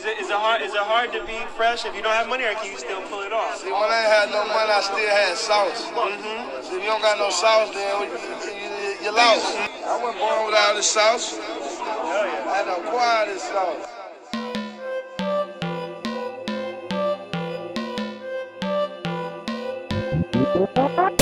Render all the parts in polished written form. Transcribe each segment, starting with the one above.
Is it hard to be fresh if you don't have money, or can you still pull it off? See, when I ain't had no money, I still had sauce. See, if you don't got no sauce, then you lost. I wasn't born without this sauce. I had to acquire this sauce. Hello, Tkazox.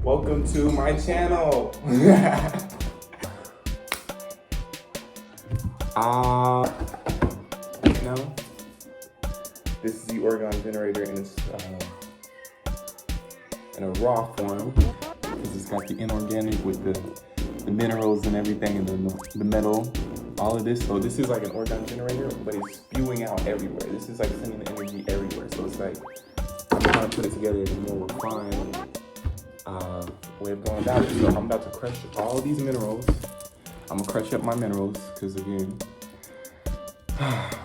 Welcome to my channel. No, this is the Oregon generator, and it's in a raw form because it's got the inorganic with the minerals and everything, and the metal, all of this. So this is like an Oregon generator, but it's spewing out everywhere. This is like sending the energy everywhere. So it's like I'm trying to put it together in a more refined way of going about it. So I'm about to crush all these minerals. I'm gonna crush up my minerals because, again,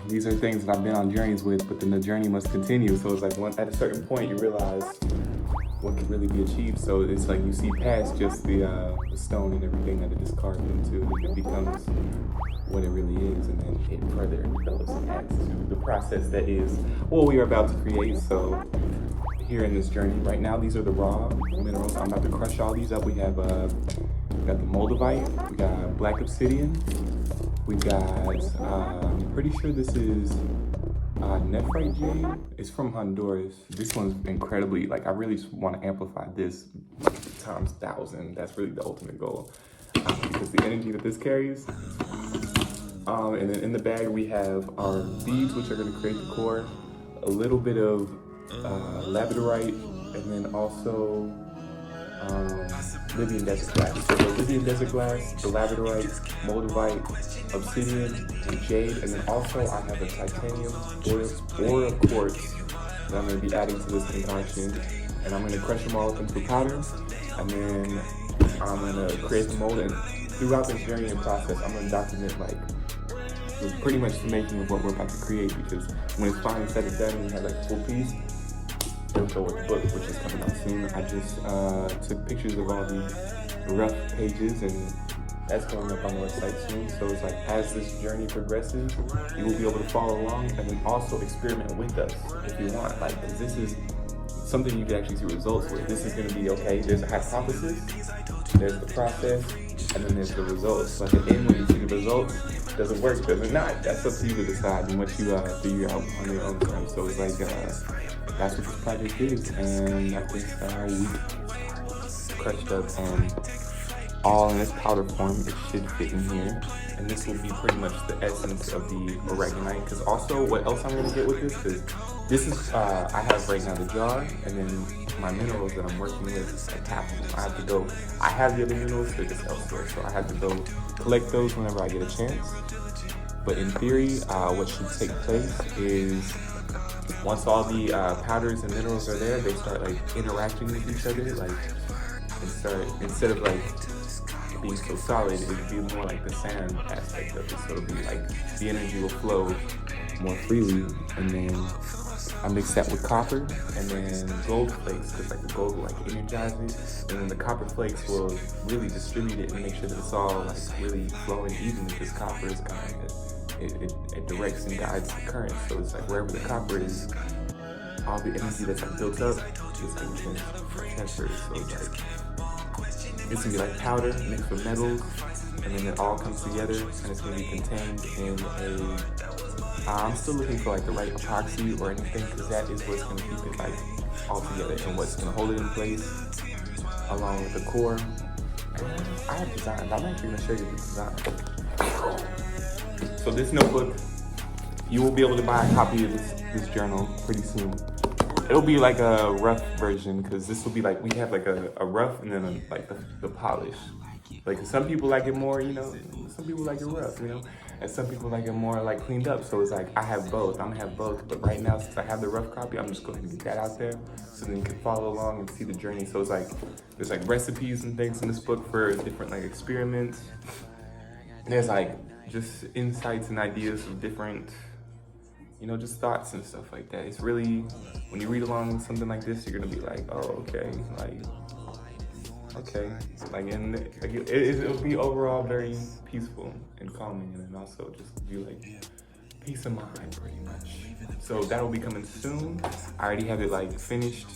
these are things that I've been on journeys with, but then the journey must continue. So it's like at a certain point you realize what could really be achieved. So it's like you see past just the stone and everything that it is carved into. It becomes what it really is, and then it further develops and adds to the process that is what we are about to create. So here in this journey right now, these are the raw minerals. I'm about to crush all these up. We got the moldavite, we got black obsidian, we got I'm pretty sure this is nephrite jade. It's from Honduras. This one's incredibly, like, I really want to amplify this times 1,000. That's really the ultimate goal, because the energy that this carries. And then in the bag we have our beads, which are going to create the core, a little bit of labradorite, and then also Libyan desert glass. So the Libyan desert glass, the labradorite, moldavite, obsidian, and jade, and then also I have a titanium or a quartz that I'm going to be adding to this concoction, and I'm going to crush them all up into powder, and then I'm going to create the mold. And throughout this journey and process, I'm going to document like pretty much the making of what we're about to create, because when it's finally said and done and we have like a full piece, it'll go with the book, which is coming out soon. I just took pictures of all the rough pages, and that's going up on the website soon. So it's like, as this journey progresses, you will be able to follow along and then also experiment with us if you want. Like, this is something you can actually see results with. This is going to be, okay, there's a hypothesis, there's the process, and then there's the results. Like, at the end, when you see the results, does it work, does it not? That's up to you to decide and what you figure out on your own time. So it's like, that's what this project is, and I think we crushed up all in its powder form. It should fit in here, and this will be pretty much the essence of the oraginite. Because also, what else I'm going to get with this is, I have right now the jar, and then my minerals that I'm working with, like half of them, I have the other minerals, they're just elsewhere, so I have to go collect those whenever I get a chance. But in theory, what should take place is, once all the powders and minerals are there, they start like interacting with each other, like, instead of like being so solid, it would be more like the sand aspect of it. So it'll be like the energy will flow more freely, and then I mix that with copper and then gold flakes, because like the gold will like energize it, and then the copper flakes will really distribute it and make sure that it's all like really flowing even, because copper is kind of, it directs and guides the current. So it's like wherever the copper is, all the energy that's like built up is going to be transferred. So it's like, it's gonna be like powder mixed with metals, and then it all comes together, and it's gonna be contained in a, I'm still looking for like the right epoxy or anything, because that is what's gonna keep it like all together and what's gonna hold it in place. along with the core. And I have designs. I'm actually gonna show you the design. So this notebook, you will be able to buy a copy of this journal pretty soon. It'll be like a rough version, because this will be like, we have like a rough and then like the polish. Like some people like it more, you know, some people like it rough, you know, and some people like it more like cleaned up. So it's like, I have both, I'm gonna have both. But right now, since I have the rough copy, I'm just going to get that out there so then you can follow along and see the journey. So it's like, there's like recipes and things in this book for different like experiments. There's like just insights and ideas of different, you know, just thoughts and stuff like that. It's really, when you read along with something like this, you're gonna be like, oh, okay, like, and it'll be overall very peaceful and calming, and then also just give you like peace of mind, pretty much. So that'll be coming soon. I already have it like finished,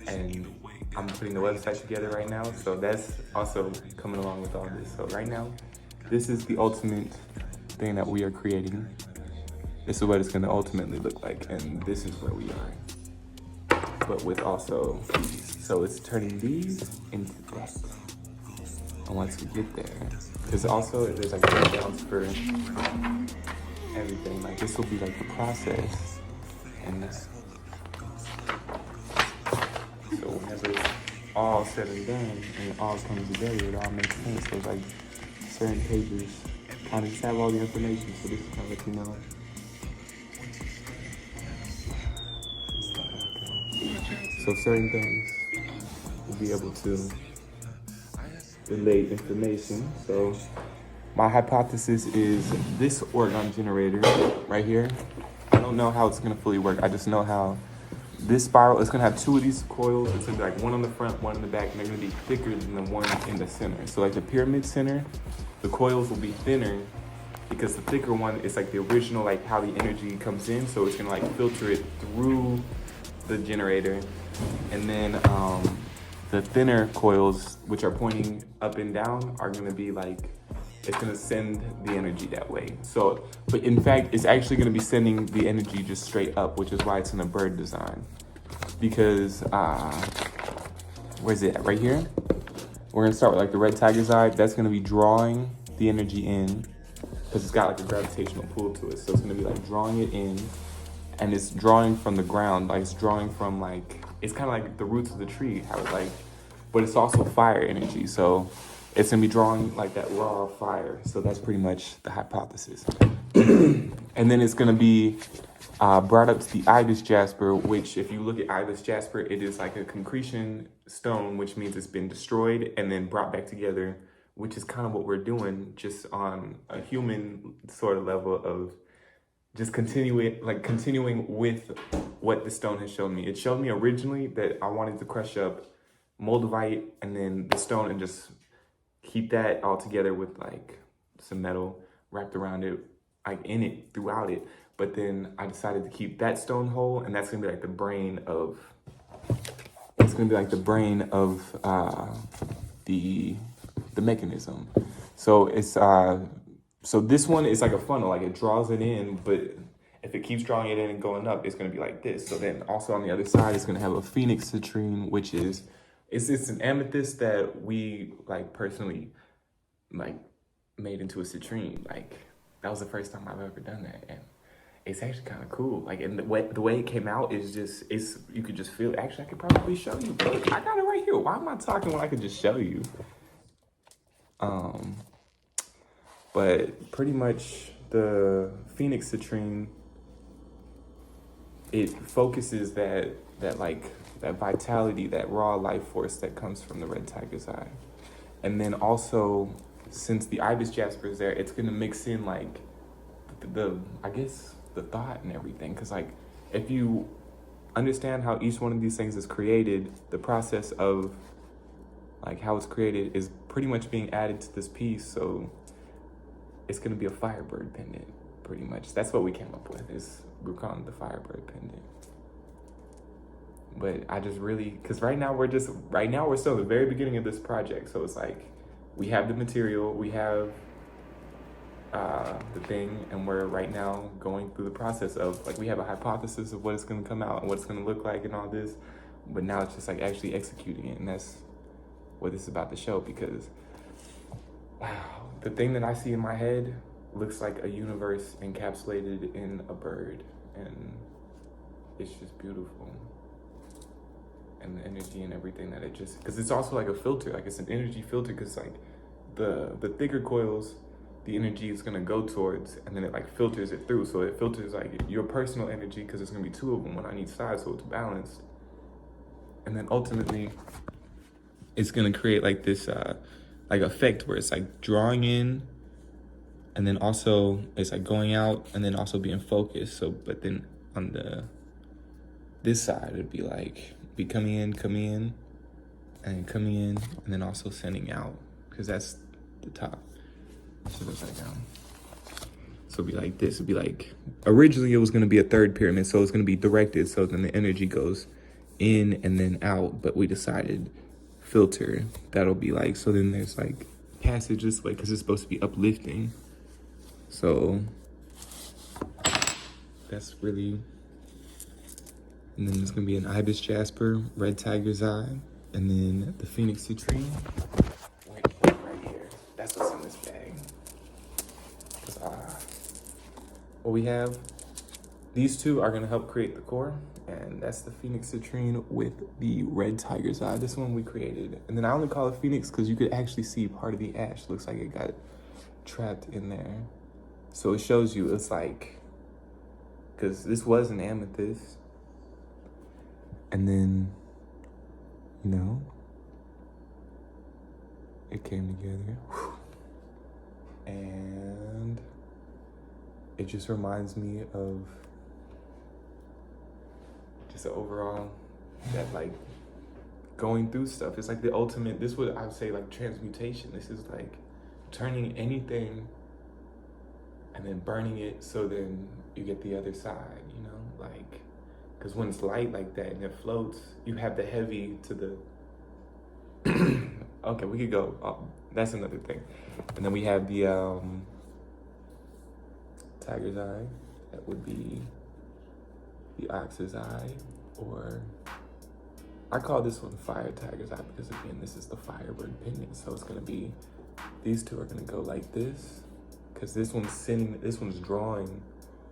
and I'm putting the website together right now, so that's also coming along with all this. So right now, this is the ultimate thing that we are creating. This is what it's gonna ultimately look like, and this is where we are. But with also these. So it's turning these into that. And once we get there, because also there's like breakdowns for everything. Like this will be like the process, and this. So whenever it's all said and done and it all comes together, it all makes sense. So it's like certain pages kind of just have all the information. So this is kind of let you know. So certain things will be able to relate information. So my hypothesis is this orgon generator right here. I don't know how it's gonna fully work. I just know how this spiral is gonna have two of these coils. It's gonna be like one on the front, one in the back, and they're gonna be thicker than the one in the center. So like the pyramid center, the coils will be thinner because the thicker one is like the original, like how the energy comes in. So it's gonna like filter it through the generator. And then the thinner coils, which are pointing up and down, are gonna be like, it's gonna send the energy that way. So, but in fact, it's actually gonna be sending the energy just straight up, which is why it's in a bird design. Because, where's it at? Right here? We're gonna start with like the red tiger's eye. That's gonna be drawing the energy in, because it's got like a gravitational pull to it. So it's gonna be like drawing it in, and it's drawing from the ground. Like it's drawing from like, it's kind of like the roots of the tree, how it like, but it's also fire energy. So it's gonna be drawing like that raw fire. So that's pretty much the hypothesis. And then it's gonna be brought up to the ibis jasper, which if you look at ibis jasper, it is like a concretion stone, which means it's been destroyed and then brought back together, which is kind of what we're doing just on a human sort of level of just continuing with what the stone has shown me. It showed me originally that I wanted to crush up moldavite and then the stone and just keep that all together with like some metal wrapped around it, like in it, throughout it. But then I decided to keep that stone whole, and that's gonna be like the brain of, the mechanism. So it's, so this one is like a funnel, like it draws it in, but if it keeps drawing it in and going up, it's gonna be like this. So then also on the other side, it's gonna have a phoenix citrine, which is, it's an amethyst that we like personally like made into a citrine. Like that was the first time I've ever done that, and it's actually kind of cool. Like, and the way it came out is just, you could just feel it. Actually, I could probably show you, but I got it right here. Why am I talking when I could just show you? But pretty much the phoenix citrine, it focuses that vitality, that raw life force that comes from the red tiger's eye. And then also, since the ibis jasper is there, it's gonna mix in like the thought and everything. Cause like, if you understand how each one of these things is created, the process of like how it's created is pretty much being added to this piece. So it's gonna be a FireBird pendant, pretty much. That's what we came up with, we're calling it the FireBird pendant. But I just really, cause right now we're still at the very beginning of this project. So it's like, we have the material, we have the thing, and we're right now going through the process of like, we have a hypothesis of what it's gonna come out and what it's gonna look like and all this, but now it's just like actually executing it, and that's what this is about to show, because wow, the thing that I see in my head looks like a universe encapsulated in a bird, and it's just beautiful. And the energy and everything that it just, because it's also like a filter, like it's an energy filter, because like the thicker coils, the energy is gonna go towards, and then it like filters it through. So it filters like your personal energy, because there's gonna be two of them on each side, so it's balanced. And then ultimately, it's gonna create like this like effect where it's like drawing in, and then also it's like going out, and then also being focused. So, but then on this side, it'd be like be coming in, and then coming in, and then also sending out, because that's the top. So it's like so it'd be like this. It'd be like, originally it was gonna be a third pyramid, so it's gonna be directed, so then the energy goes in and then out, but we decided filter, that'll be like, so then there's like passages, like, because it's supposed to be uplifting. So that's really, and then there's gonna be an ibis jasper, red tiger's eye, and then the phoenix citrine right here. That's what's in this bag. Because what we have, these two are gonna help create the core, and that's the phoenix citrine with the red tiger's eye. This one we created, and then I only call it phoenix because you could actually see part of the ash. Looks like it got trapped in there. So it shows you, it's like, because this was an amethyst, and then, you know, it came together. And it just reminds me of just overall that like going through stuff. It's like the ultimate, this would, I would say, like transmutation. This is like turning anything and then burning it, so then you get the other side, you know, like, because when it's light like that and it floats, you have the heavy to the okay, we could go, that's another thing. And then we have the tiger's eye. That would be the ox's eye, or I call this one fire tiger's eye, because again, this is the FireBird pendant. So it's gonna be, these two are gonna go like this, because this one's drawing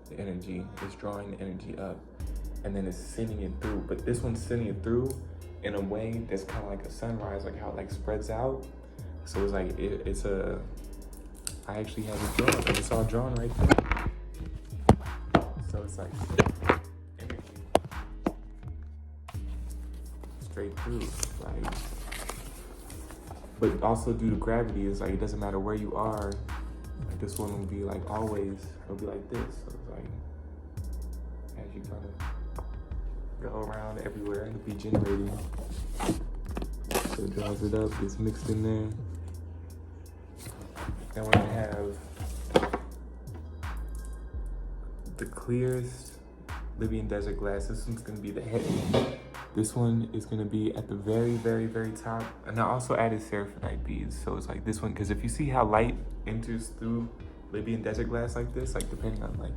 the energy, it's drawing the energy up, and then it's sending it through. But this one's sending it through in a way that's kind of like a sunrise, like how it like spreads out. So it's like, I actually have it drawn, and it's all drawn right there. So it's like energy straight through, like, but also due to gravity, it's like, it doesn't matter where you are. Like this one will be like always, it'll be like this. So it's like, as you kind of go around everywhere, it'll be generating. So it draws it up, gets mixed in there. Then we're gonna have the clearest Libyan desert glass. This one's gonna be the heavy. This one is gonna be at the very, very, very top. And I also added seraphinite beads. So it's like this one, because if you see how light enters through Libyan desert glass like this, like depending on like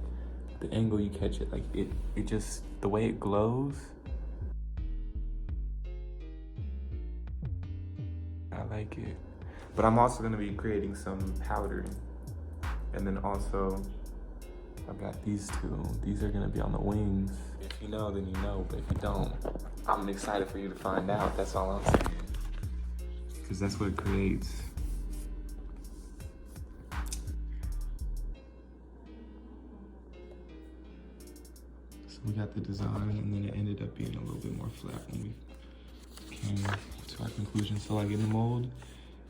the angle you catch it, like it just, the way it glows, I like it. But I'm also gonna be creating some powder. And then also, I've got these two. These are gonna be on the wings. If you know, then you know, but if you don't, I'm excited for you to find out. That's all I'm saying. Because that's what it creates. So we got the design, and then it ended up being a little bit more flat when we came to our conclusion. So like in the mold,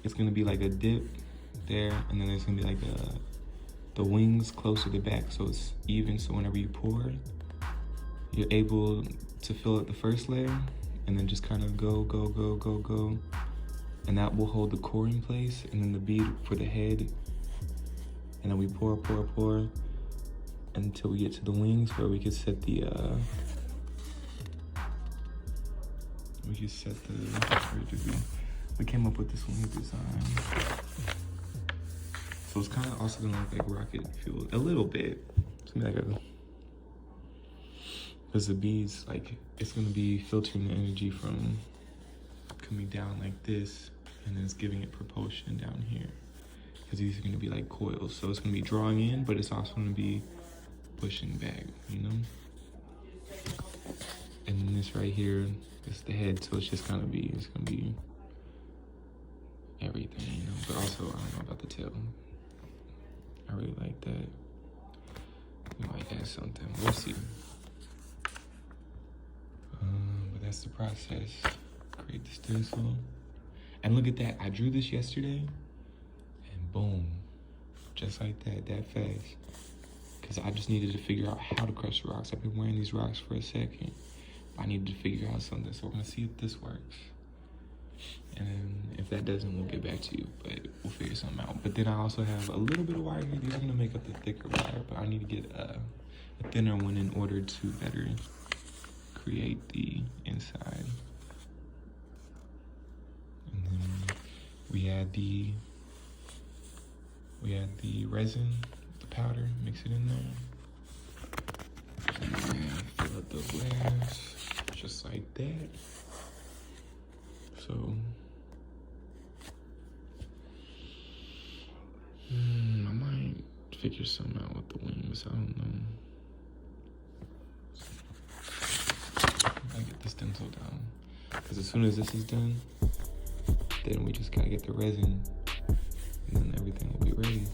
it's gonna be like a dip there, and then there's gonna be like the wings close to the back, so it's even. So whenever you pour, you're able to fill up the first layer, and then just kind of go, and that will hold the core in place, and then the bead for the head, and then we pour until we get to the wings, where we can set the we came up with this one design. So it's kind of also gonna look like rocket fuel a little bit. It's gonna be like because the beads, like, it's gonna be filtering the energy from coming down like this and then it's giving it propulsion down here. Because these are going to be like coils. So it's going to be drawing in, but it's also going to be pushing back, you know? And then this right here is the head, so it's just going to be, everything, you know? But also, I don't know about the tail. I really like that. We might add something, we'll see. But that's the process. Create the stencil. And look at that, I drew this yesterday, and boom, just like that, that fast. Because I just needed to figure out how to crush the rocks. I've been wearing these rocks for a second. I needed to figure out something, so we're gonna see if this works. And then if that doesn't, we'll get back to you, but we'll figure something out. But then I also have a little bit of wire here. These are gonna make up the thicker wire, but I need to get a thinner one in order to better create the inside. And then we add the resin, the powder, mix it in there. And fill up those layers, just like that. So, I might figure something out with the wings, I don't know. I gotta get the stencil down. Because as soon as this is done, then we just gotta get the resin, and then everything will be ready.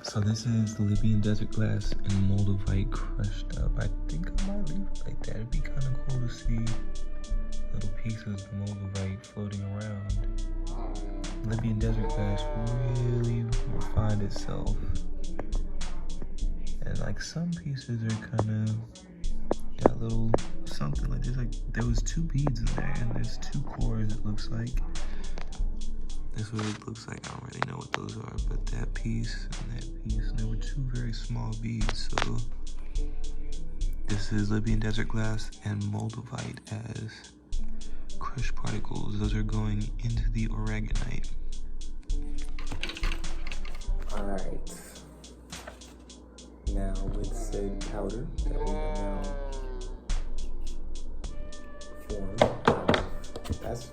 So this is the Libyan desert glass and moldavite crushed up. I think I might leave it like that. It'd be kind of cool to see little pieces of moldavite floating around. Libyan desert glass really refined itself. And like some pieces are kind of got a little something like this. Like there was 2 beads in there and there's 2 cores it looks like. That's what it looks like. I don't really know what those are, but that piece and that piece, and there were 2 very small beads. So this is Libyan desert glass and moldavite as crushed particles. Those are going into the oraginite. All right. Now with said powder that we have now formed, that's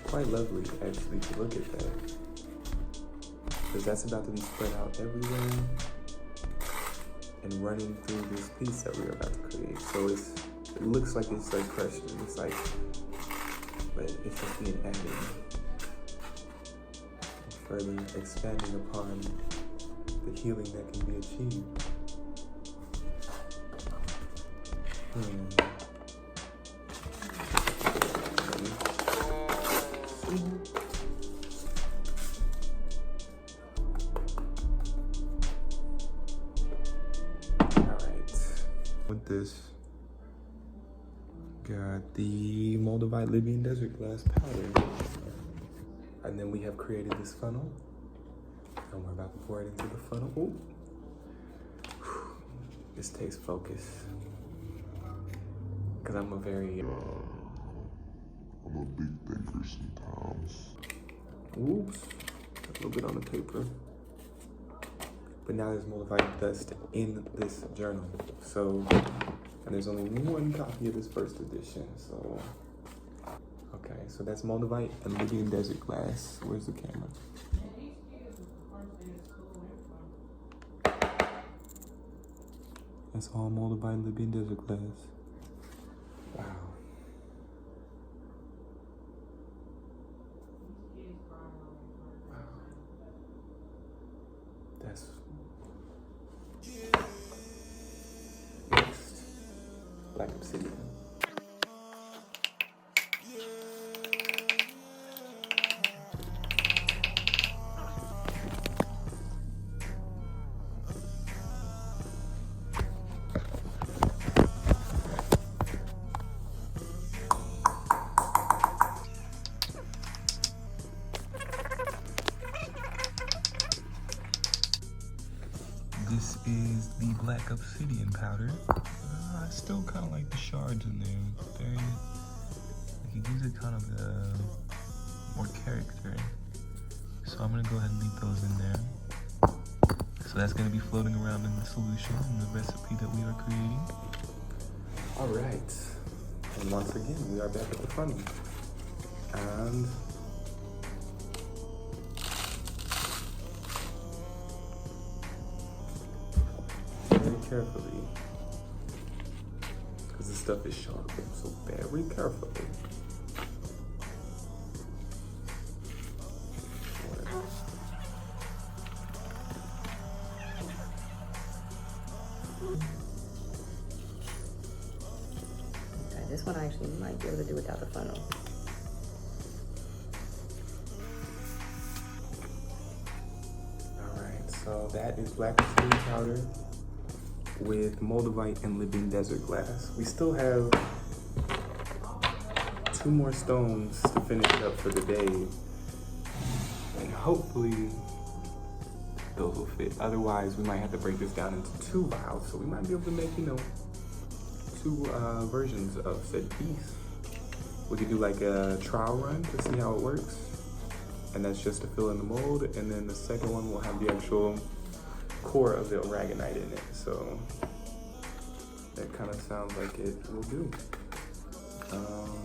quite lovely actually to look at that, because that's about to be spread out everywhere and running through this piece that we're about to create. So it looks like it's like crushed, it's like, but it's just being added, further expanding upon the healing that can be achieved. With this, got the moldavite moldavite Libyan desert glass powder. And then we have created this funnel. And we're about to pour it into the funnel. Ooh. This takes focus. Because I'm a very... I'm a big thinker sometimes. Oops. A little bit on the paper. But now there's moldavite dust in this journal. So, and there's only one copy of this first edition. So, okay. So that's moldavite and Libyan desert glass. Where's the camera? That's all moldavite Libyan desert glass. Wow. Wow. That's next. Black obsidian. This is the black obsidian powder. I still kind of like the shards in there. It's very, you could use it kind of more character. So I'm gonna go ahead and leave those in there. So that's gonna be floating around in the solution in the recipe that we are creating. All right, and once again, we are back at the funnel. And carefully, because this stuff is sharp, so very carefully. Okay, this one I actually might be able to do without the funnel. All right, so that is black obsidian powder with moldavite and Libyan desert glass. We still have 2 more stones to finish up for the day. And hopefully those will fit. Otherwise, we might have to break this down into 2 vials. So we might be able to make, 2 versions of said piece. We could do like a trial run to see how it works. And that's just to fill in the mold. And then the second one will have the actual core of the oraginite in it, so that kind of sounds like it will do.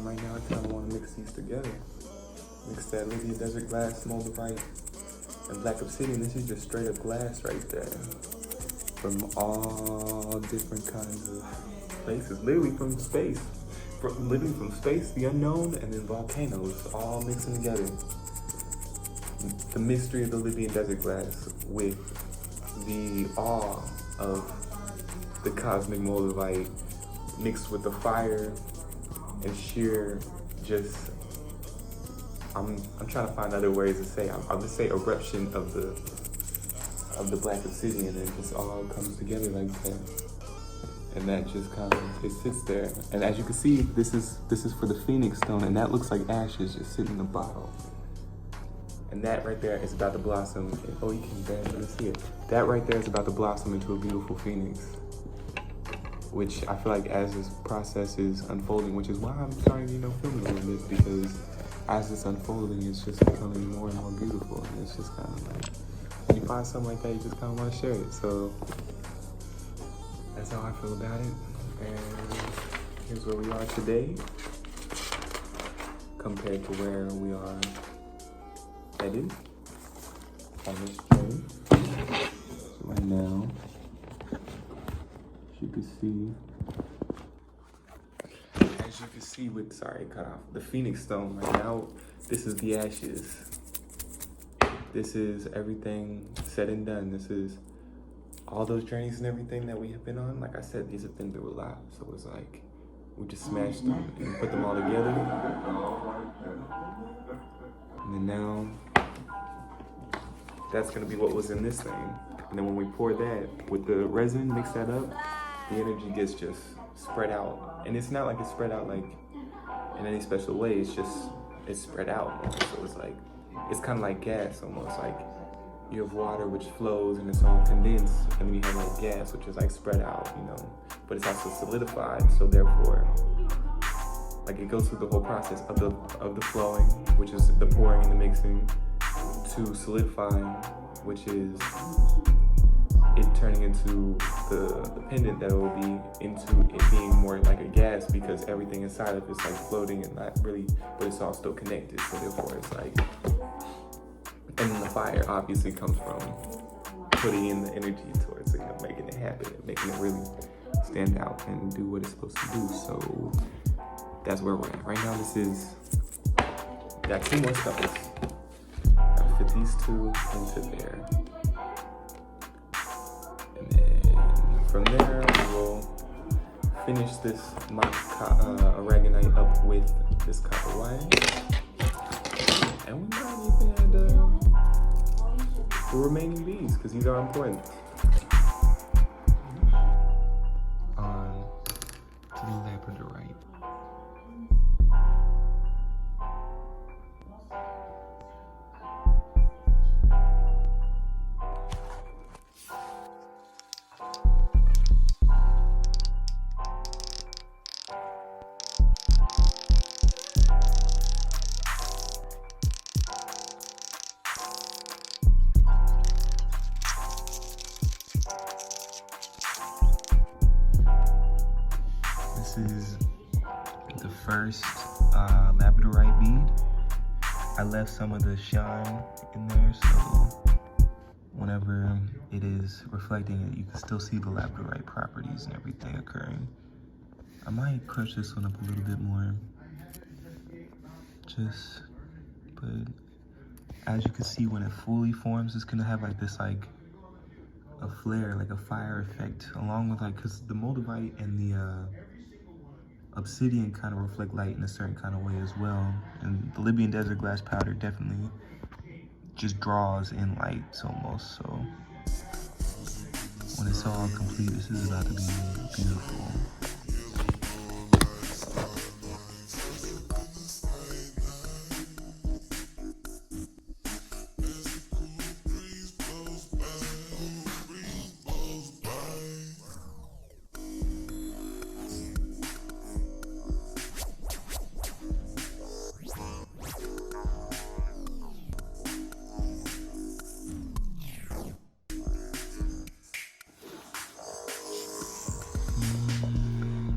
Right now I kind of want to mix these together. Mix that Libyan desert glass, moldavite, and black obsidian. This is just straight up glass right there. From all different kinds of places, literally from space. Living from space, the unknown, and then volcanoes, all mixing together. The mystery of the Libyan desert glass with the awe of the cosmic moldavite mixed with the fire and sheer just, I'm trying to find other ways to say, I'll just say eruption of the black obsidian, and it just all comes together like that. And that just kind of, it sits there. And as you can see, this is for the phoenix stone, and that looks like ashes just sitting in a bottle. And that right there is about to blossom. Oh, you can barely see it. That right there is about to blossom into a beautiful phoenix. Which I feel like as this process is unfolding, which is why I'm starting, filming a little bit, because as it's unfolding, it's just becoming more and more beautiful. And it's just kind of like, when you find something like that, you just kind of want to share it. So that's how I feel about it. And here's where we are today compared to where we are headed on this journey. So right now, as you can see with, sorry, cut off, the phoenix stone right now, this is the ashes. This is everything said and done. This is all those journeys and everything that we have been on. Like I said, these have been through a lot. So it's like, we just smashed them and put them all together. And then now, that's gonna be what was in this thing. And then when we pour that with the resin, mix that up, the energy gets just spread out. And it's not like it's spread out like in any special way. It's spread out more. So it's kind of like gas almost. Like you have water which flows and it's all condensed, and then you have like gas which is like spread out, you know, but it's also solidified. So therefore, like it goes through the whole process of the flowing, which is the pouring and the mixing, to solidifying, which is it turning into the pendant that will be into it being more like a gas, because everything inside of it's like floating and not really, but it's all still connected. So therefore it's like, and then the fire obviously comes from putting in the energy towards it, you know, making it happen and making it really stand out and do what it's supposed to do. So that's where we're at right now. Got 2 more stones. Gotta fit these 2 into there. And then from there, we will finish this oraginite up with this copper wire. And we might even add the remaining beads, because these are important. On to the labradorite. This is the first labradorite bead. I left some of the shine in there, so whenever it is reflecting it, you can still see the labradorite properties and everything occurring. I might crush this one up a little bit more, but as you can see, when it fully forms, it's gonna have like this, like a flare, like a fire effect, along with like, because the moldavite and the obsidian kind of reflect light in a certain kind of way as well, and the Libyan desert glass powder definitely just draws in light almost. So when it's all complete, this is about to be beautiful.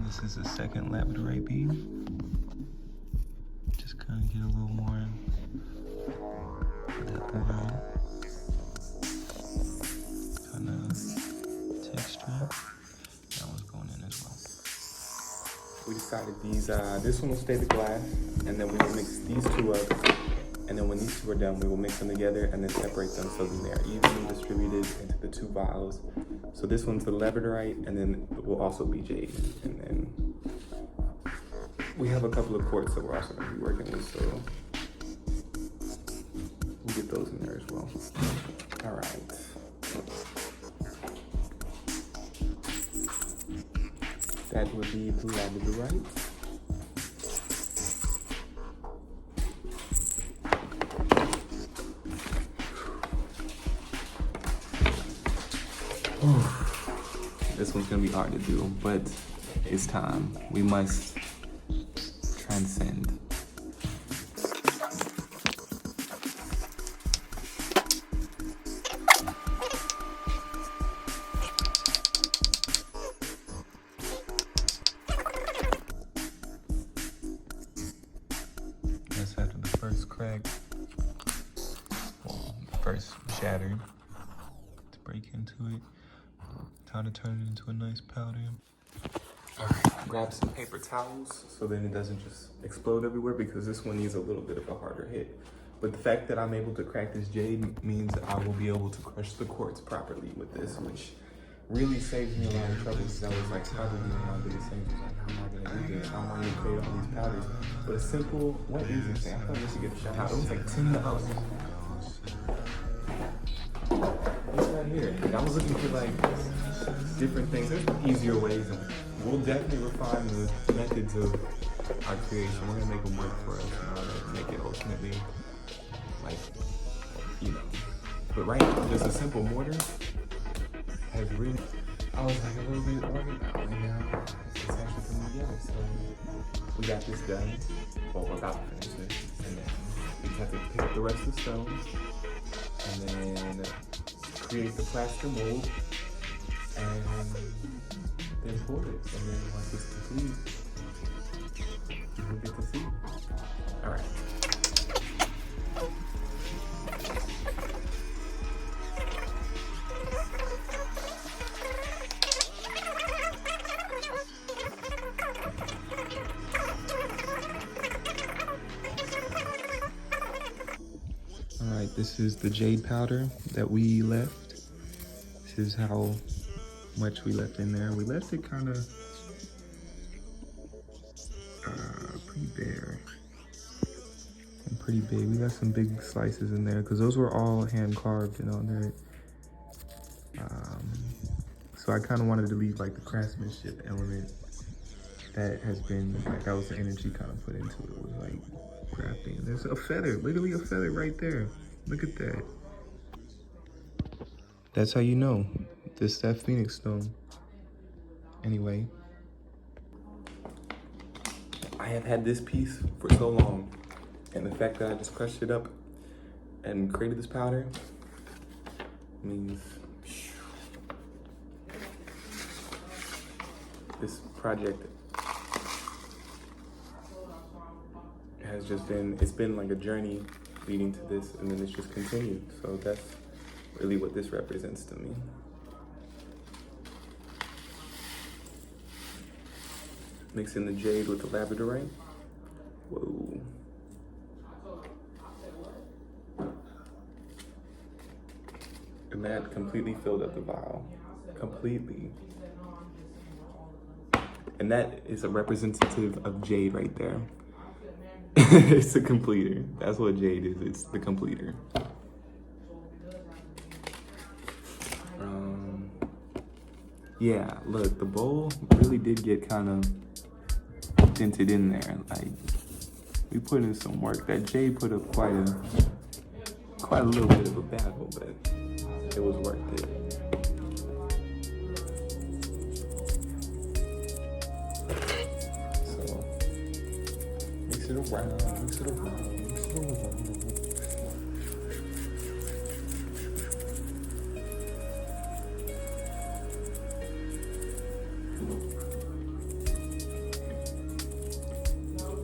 This is the second labradorite bead. Just kind of get a little more of that brown kind of texture. That one's going in as well. We decided this one will stay the glass, and then we will mix these 2 up. And then when these 2 are done, we will mix them together and then separate them so that they are evenly distributed into the 2 vials. So this one's the labradorite, and then it will also be jade. And then we have a couple of quartz that we're also going to be working with, so we'll get those in there as well. All right. That would be the labradorite. This one's gonna be hard to do, but it's time. We must transcend. That's after the first crack, well, the first shattered, to break into it. Time to turn it into a nice powder. All right, grab some paper towels so then it doesn't just explode everywhere, because this one needs a little bit of a harder hit. But the fact that I'm able to crack this jade means I will be able to crush the quartz properly with this, which really saves me a lot of trouble, because that was like probably one of my biggest things. Was like, how am I gonna do this? How am I gonna create all these powders? But a simple, what is this thing? I thought this should get a shout out. It was like $10. It's right here. And I was looking for like different things. There's easier ways, and we'll definitely refine the methods of our creation. We're gonna make them work for us in order to make it ultimately, like, you know. But right now, just a simple mortar has really, I was like a little bit organized right now. It's actually coming together. So we got this done. Well, we're about to finish this. And then we just have to pick up the rest of the stones and then create the plaster mold and then pour it. And then once it's complete, you'll get to see. All right. All right, this is the jade powder that we left. This is how much we left in there. We left it kind of pretty bare and pretty big. We got some big slices in there because those were all hand carved and on there. So I kind of wanted to leave like the craftsmanship element that has been like, that was the energy kind of put into it, was like crafting. There's a feather, literally a feather right there. Look at that. That's how you know this that Phoenix stone. Anyway, I have had this piece for so long, and the fact that I just crushed it up and created this powder means this project has just been, it's been like a journey leading to this, and then it's just continued. So that's really what this represents to me. Mixing the jade with the labradorite. Whoa. And that completely filled up the vial. Completely. And that is a representative of jade right there. It's a completer. That's what jade is. It's the completer. Yeah, look, the bowl really did get kind of dented in there. Like, we put in some work. That jade put up quite a little bit of a battle, but it was worth it. So, mix it around, mix it around, mix it around.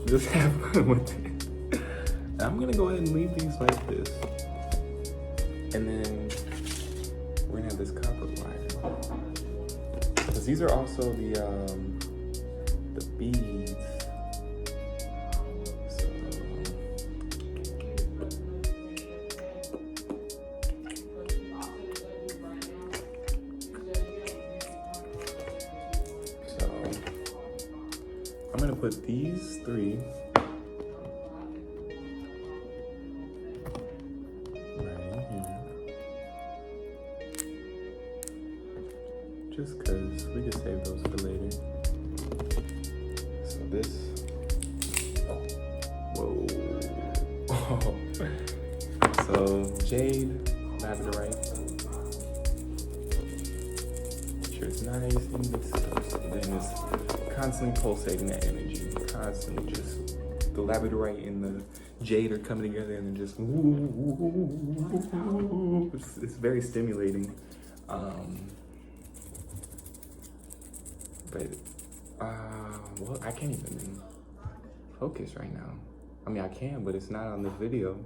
Just have fun with it. I'm gonna go ahead and leave these like this. And then we're gonna have this copper wire. Because these are also the beads. I'm gonna put these three right here, just cause we can save those for later. So this, whoa. So jade, labradorite. Make sure it's nice and mixed first, and then it's constantly pulsating that energy, constantly just the labradorite and the jade are coming together and then just it's very stimulating. Well, I can't even focus right now. I mean, I can, but it's not on this video.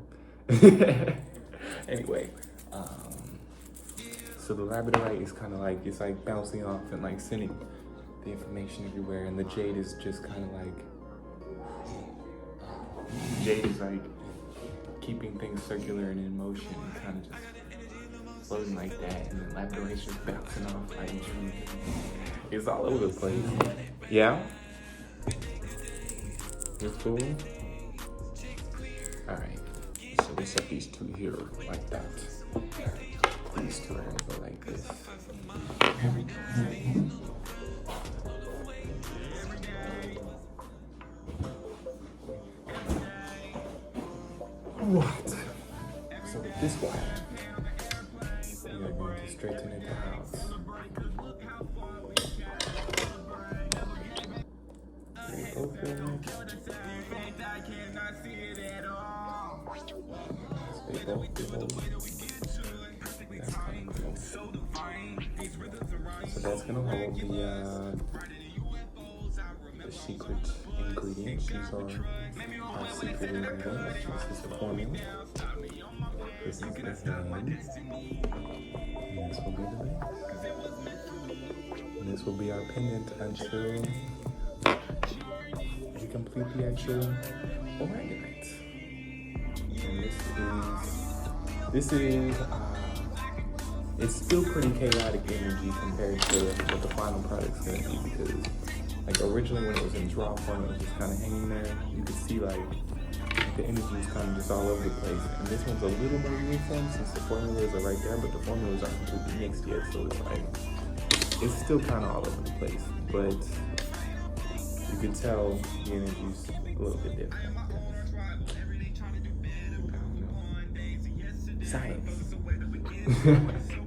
Anyway, so the labradorite is kind of like, it's like bouncing off and like sending the information everywhere, and the jade is just kind of like, jade is like keeping things circular and in motion and kind of just floating like that, and then labradorite is just bouncing off like, it's all over the place. Yeah? It's cool? Alright, so we set these two here like that. These two are gonna go like this. What? So with this wire, we are going to straighten it out. They both in it. They both below. That's kind of cool. So that's gonna hold the secret ingredients. These are our secret ingredients. This is the formula. This is the hand. And this will be the base. And this will be our pendant until we complete the actual oraginite. And this is it's still pretty chaotic energy compared to what the final product's gonna be, because like originally when it was in draw form, it was just kind of hanging there. You could see like the energy is kind of just all over the place. And this one's a little more uniform since the formulas are right there, but the formulas aren't completely mixed yet, so it's like it's still kind of all over the place. But you could tell the energy's a little bit different. Science. Let's see.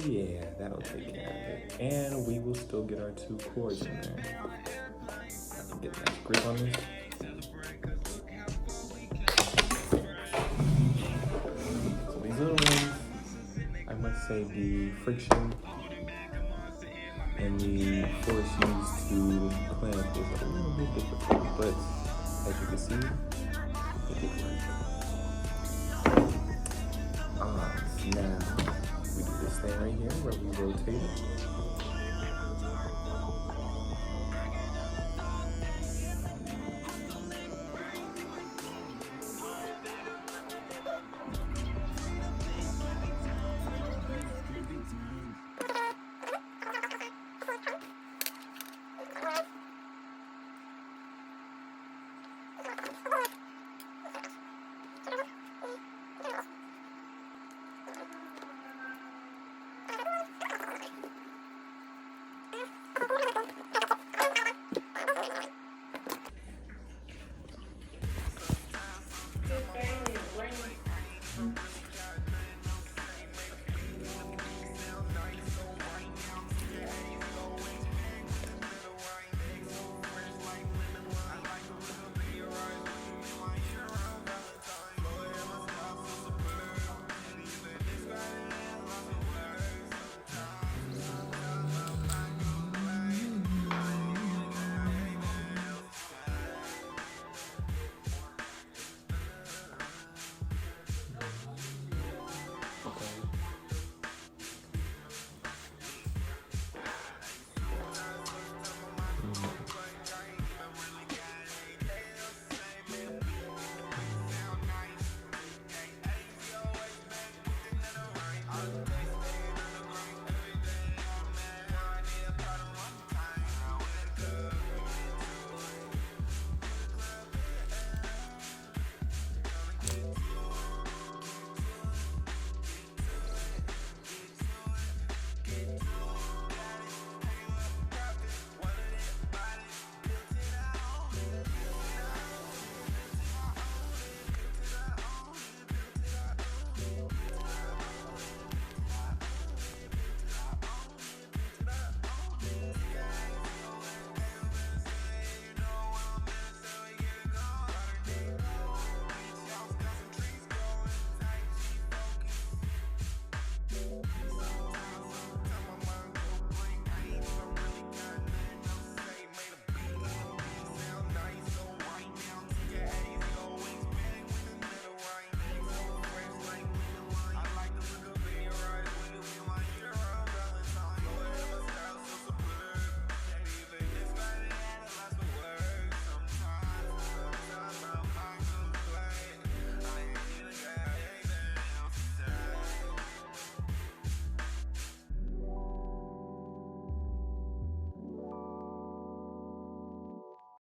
Yeah, that'll take care of it. And we will still get our 2 cords in there. I can get that grip on this. So these little ones, I must say the friction and the force used to clamp is a little bit difficult, but as you can see, it did work. Now, we do this thing right here where we rotate it.